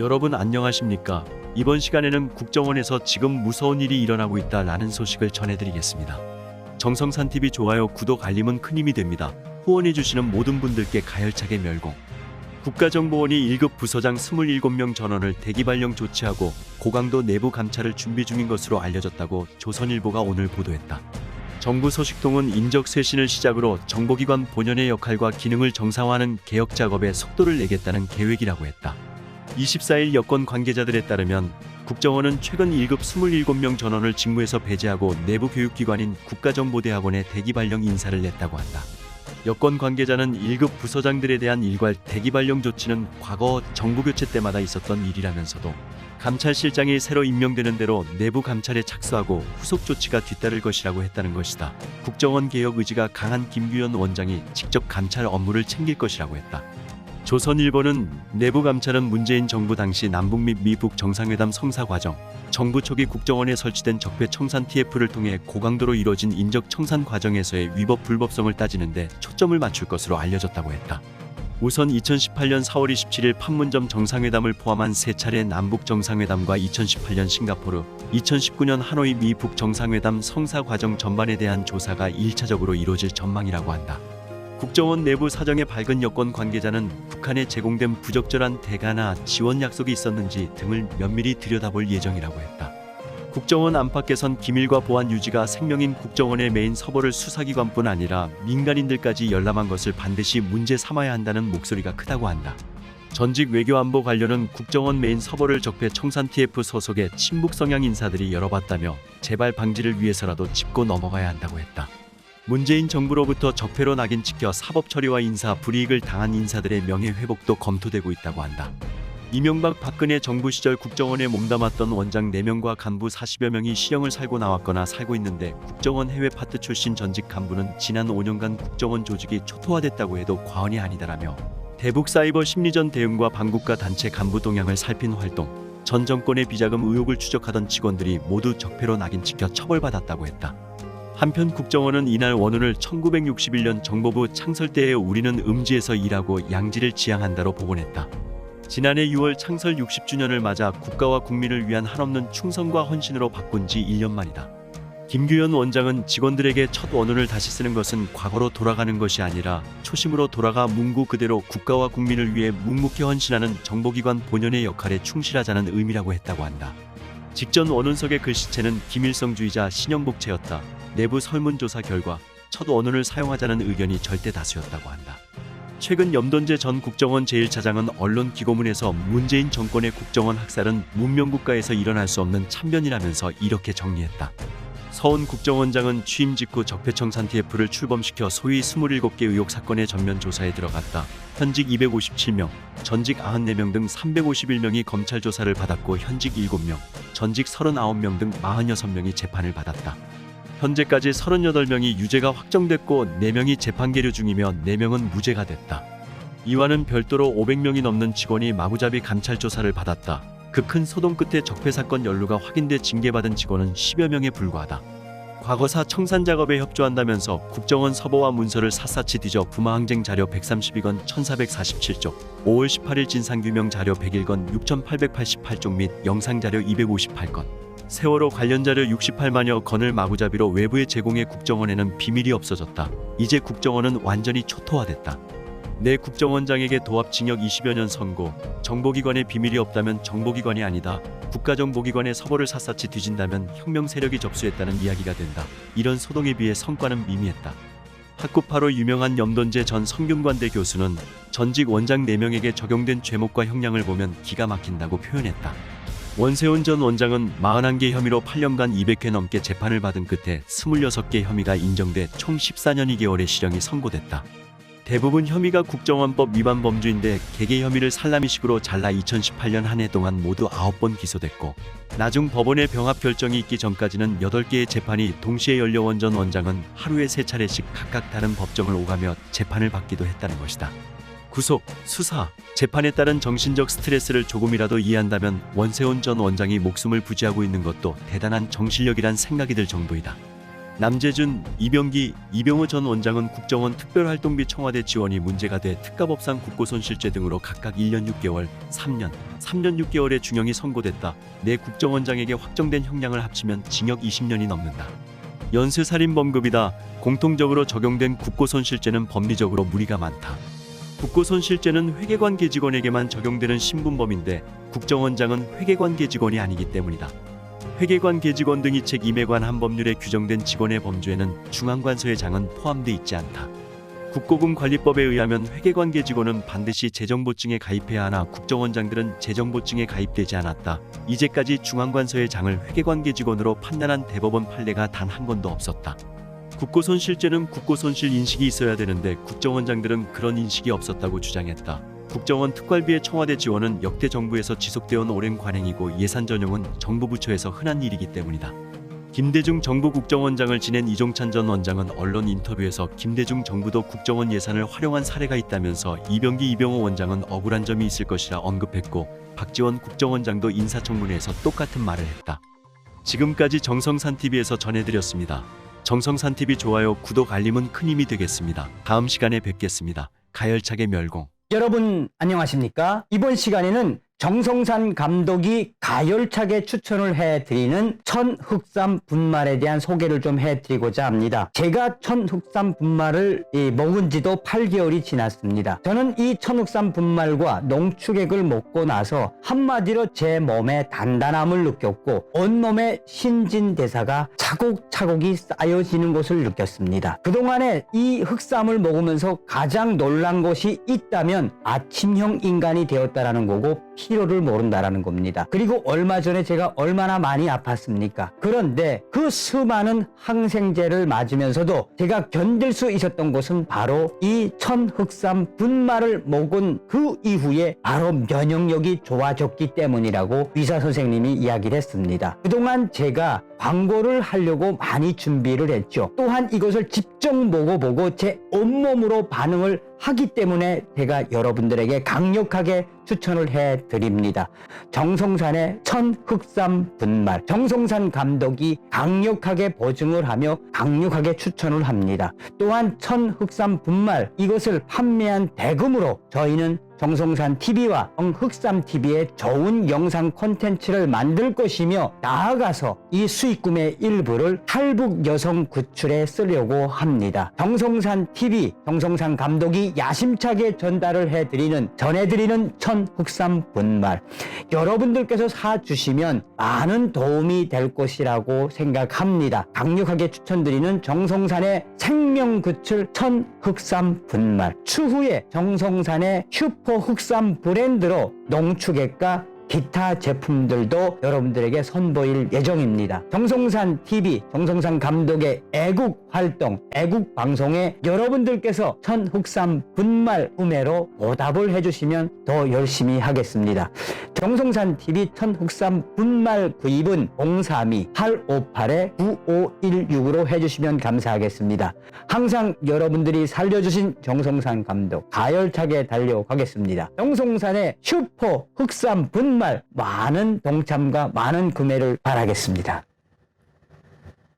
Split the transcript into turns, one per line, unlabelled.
여러분 안녕하십니까? 이번 시간에는 국정원에서 지금 무서운 일이 일어나고 있다라는 소식을 전해드리겠습니다. 정성산TV 좋아요, 구독, 알림은 큰 힘이 됩니다. 후원해주시는 모든 분들께 가열차게 멸공. 국가정보원이 1급 부서장 27명 전원을 대기 발령 조치하고 고강도 내부 감찰을 준비 중인 것으로 알려졌다고 조선일보가 오늘 보도했다. 정부 소식통은 인적 쇄신을 시작으로 정보기관 본연의 역할과 기능을 정상화하는 개혁 작업에 속도를 내겠다는 계획이라고 했다. 24일 여권 관계자들에 따르면 국정원은 최근 1급 27명 전원을 직무에서 배제하고 내부 교육기관인 국가정보대학원에 대기 발령 인사를 냈다고 한다. 여권 관계자는 1급 부서장들에 대한 일괄 대기 발령 조치는 과거 정부 교체 때마다 있었던 일이라면서도 감찰실장이 새로 임명되는 대로 내부 감찰에 착수하고 후속 조치가 뒤따를 것이라고 했다는 것이다. 국정원 개혁 의지가 강한 김규현 원장이 직접 감찰 업무를 챙길 것이라고 했다. 조선일보는 내부 감찰은 문재인 정부 당시 남북 및 미북 정상회담 성사 과정, 정부 초기 국정원에 설치된 적폐 청산 TF를 통해 고강도로 이뤄진 인적 청산 과정에서의 위법 불법성을 따지는데 초점을 맞출 것으로 알려졌다고 했다. 우선 2018년 4월 27일 판문점 정상회담을 포함한 3차례 남북 정상회담과 2018년 싱가포르, 2019년 하노이 미북 정상회담 성사 과정 전반에 대한 조사가 1차적으로 이뤄질 전망이라고 한다. 국정원 내부 사정에 밝은 여권 관계자는 북한에 제공된 부적절한 대가나 지원 약속이 있었는지 등을 면밀히 들여다볼 예정이라고 했다. 국정원 안팎에선 기밀과 보안 유지가 생명인 국정원의 메인 서버를 수사기관뿐 아니라 민간인들까지 열람한 것을 반드시 문제 삼아야 한다는 목소리가 크다고 한다. 전직 외교안보 관련은 국정원 메인 서버를 적폐 청산 TF 소속의 친북 성향 인사들이 열어봤다며 재발 방지를 위해서라도 짚고 넘어가야 한다고 했다. 문재인 정부로부터 적폐로 낙인 찍혀 사법 처리와 인사 불이익을 당한 인사들의 명예회복도 검토되고 있다고 한다. 이명박 박근혜 정부 시절 국정원에 몸담았던 원장 4명과 간부 40여 명이 실형을 살고 나왔거나 살고 있는데 국정원 해외 파트 출신 전직 간부는 지난 5년간 국정원 조직이 초토화됐다고 해도 과언이 아니다라며 대북 사이버 심리전 대응과 반국가 단체 간부 동향을 살핀 활동, 전 정권의 비자금 의혹을 추적하던 직원들이 모두 적폐로 낙인 찍혀 처벌받았다고 했다. 한편 국정원은 이날 원훈을 1961년 정보부 창설 때에 우리는 음지에서 일하고 양지를 지향한다로 복원했다. 지난해 6월 창설 60주년을 맞아 국가와 국민을 위한 한없는 충성과 헌신으로 바꾼 지 1년 만이다. 김규현 원장은 직원들에게 첫 원훈을 다시 쓰는 것은 과거로 돌아가는 것이 아니라 초심으로 돌아가 문구 그대로 국가와 국민을 위해 묵묵히 헌신하는 정보기관 본연의 역할에 충실하자는 의미라고 했다고 한다. 직전 원훈석의 글씨체는 김일성주의자 신영복체였다. 내부 설문조사 결과 첫 원훈을 사용하자는 의견이 절대 다수였다고 한다. 최근 염돈재 전 국정원 제1차장은 언론 기고문에서 문재인 정권의 국정원 학살은 문명국가에서 일어날 수 없는 참변이라면서 이렇게 정리했다. 서훈 국정원장은 취임 직후 적폐청산 TF를 출범시켜 소위 27개 의혹 사건의 전면 조사에 들어갔다. 현직 257명, 전직 94명 등 351명이 검찰 조사를 받았고 현직 7명, 전직 39명 등 46명이 재판을 받았다. 현재까지 38명이 유죄가 확정됐고 4명이 재판 계류 중이며 4명은 무죄가 됐다. 이와는 별도로 500명이 넘는 직원이 마구잡이 감찰 조사를 받았다. 그 큰 소동 끝에 적폐 사건 연루가 확인돼 징계받은 직원은 10여 명에 불과하다. 과거사 청산 작업에 협조한다면서 국정원 서버와 문서를 샅샅이 뒤져 부마항쟁 자료 132건 1447쪽, 5월 18일 진상규명 자료 101건 6888쪽 및 영상 자료 258건, 세월호 관련 자료 68만여 건을 마구잡이로 외부에 제공해 국정원에는 비밀이 없어졌다. 이제 국정원은 완전히 초토화됐다. 내 국정원장에게 도합 징역 20여 년 선고, 정보기관에 비밀이 없다면 정보기관이 아니다. 국가정보기관의 서버를 샅샅이 뒤진다면 혁명 세력이 접수했다는 이야기가 된다. 이런 소동에 비해 성과는 미미했다. 학구파로 유명한 염돈재 전 성균관대 교수는 전직 원장 4명에게 적용된 죄목과 형량을 보면 기가 막힌다고 표현했다. 원세훈 전 원장은 41개 혐의로 8년간 200회 넘게 재판을 받은 끝에 26개 혐의가 인정돼 총 14년 2개월의 실형이 선고됐다. 대부분 혐의가 국정원법 위반 범주인데 개개 혐의를 살라미식으로 잘라 2018년 한 해 동안 모두 9번 기소됐고 나중 법원의 병합 결정이 있기 전까지는 8개의 재판이 동시에 열려 원 전 원장은 하루에 3차례씩 각각 다른 법정을 오가며 재판을 받기도 했다는 것이다. 구속, 수사, 재판에 따른 정신적 스트레스를 조금이라도 이해한다면 원세훈 전 원장이 목숨을 부지하고 있는 것도 대단한 정신력이란 생각이 들 정도이다. 남재준, 이병기, 이병호 전 원장은 국정원 특별활동비 청와대 지원이 문제가 돼 특가법상 국고손실죄 등으로 각각 1년 6개월, 3년 6개월의 중형이 선고됐다. 내 국정원장에게 확정된 형량을 합치면 징역 20년이 넘는다. 연쇄살인범급이다. 공통적으로 적용된 국고손실죄는 법리적으로 무리가 많다. 국고손실죄는 회계관계 직원에게만 적용되는 신분범인데 국정원장은 회계관계 직원이 아니기 때문이다. 회계관계 직원 등 이책 임에 관한 법률에 규정된 직원의 범주에는 중앙관서의 장은 포함돼 있지 않다. 국고금관리법에 의하면 회계관계 직원은 반드시 재정보증에 가입해야 하나 국정원장들은 재정보증에 가입되지 않았다. 이제까지 중앙관서의 장을 회계관계 직원으로 판단한 대법원 판례가 단 한 건도 없었다. 국고손실죄는 국고손실 인식이 있어야 되는데 국정원장들은 그런 인식이 없었다고 주장했다. 국정원 특활비의 청와대 지원은 역대 정부에서 지속되어 온 오랜 관행이고 예산 전용은 정부 부처에서 흔한 일이기 때문이다. 김대중 정부 국정원장을 지낸 이종찬 전 원장은 언론 인터뷰에서 김대중 정부도 국정원 예산을 활용한 사례가 있다면서 이병기 이병호 원장은 억울한 점이 있을 것이라 언급했고 박지원 국정원장도 인사청문회에서 똑같은 말을 했다. 지금까지 정성산TV에서 전해드렸습니다. 정성산TV 좋아요, 구독, 알림은 큰 힘이 되겠습니다. 다음 시간에 뵙겠습니다. 가열차게 멸공.
여러분 안녕하십니까? 이번 시간에는 정성산 감독이 가열차게 추천을 해드리는 천흑삼 분말에 대한 소개를 좀 해드리고자 합니다. 제가 천흑삼 분말을 먹은 지도 8개월이 지났습니다. 저는 이 천흑삼 분말과 농축액을 먹고 나서 한마디로 제 몸의 단단함을 느꼈고 온몸의 신진대사가 차곡차곡이 쌓여지는 것을 느꼈습니다. 그동안에 이 흑삼을 먹으면서 가장 놀란 것이 있다면 아침형 인간이 되었다라는 거고 피로를 모른다라는 겁니다. 그리고 얼마 전에 제가 얼마나 많이 아팠습니까? 그런데 그 수많은 항생제를 맞으면서도 제가 견딜 수 있었던 것은 바로 이 천흑삼 분말을 먹은 그 이후에 바로 면역력이 좋아졌기 때문이라고 의사 선생님이 이야기를 했습니다. 그동안 제가 광고를 하려고 많이 준비를 했죠. 또한 이것을 직접 먹어보고 제 온몸으로 반응을 하기 때문에 제가 여러분들에게 강력하게 추천을 해드립니다. 정성산의 천흑삼 분말, 정성산 감독이 강력하게 보증을 하며 강력하게 추천을 합니다. 또한 천흑삼 분말, 이것을 판매한 대금으로 저희는 정성산TV와 정흑삼TV의 좋은 영상 콘텐츠를 만들 것이며 나아가서 이 수익금의 일부를 탈북 여성 구출에 쓰려고 합니다. 정성산TV, 정성산 감독이 야심차게 전해드리는 천흑삼 분말, 여러분들께서 사주시면 많은 도움이 될 것이라고 생각합니다. 강력하게 추천드리는 정성산의 생명구출 천흑삼 분말, 추후에 정성산의 슈퍼 흑삼 브랜드로 농축액과 기타 제품들도 여러분들에게 선보일 예정입니다. 정성산TV, 정성산 감독의 애국 활동, 애국 방송에 여러분들께서 천흑삼 분말 구매로 보답을 해주시면 더 열심히 하겠습니다. 정성산TV 천흑삼 분말 구입은 032-858-9516으로 해주시면 감사하겠습니다. 항상 여러분들이 살려주신 정성산 감독 가열차게 달려가겠습니다. 정성산의 슈퍼 흑삼 분말 많은 동참과 많은 구매를 바라겠습니다.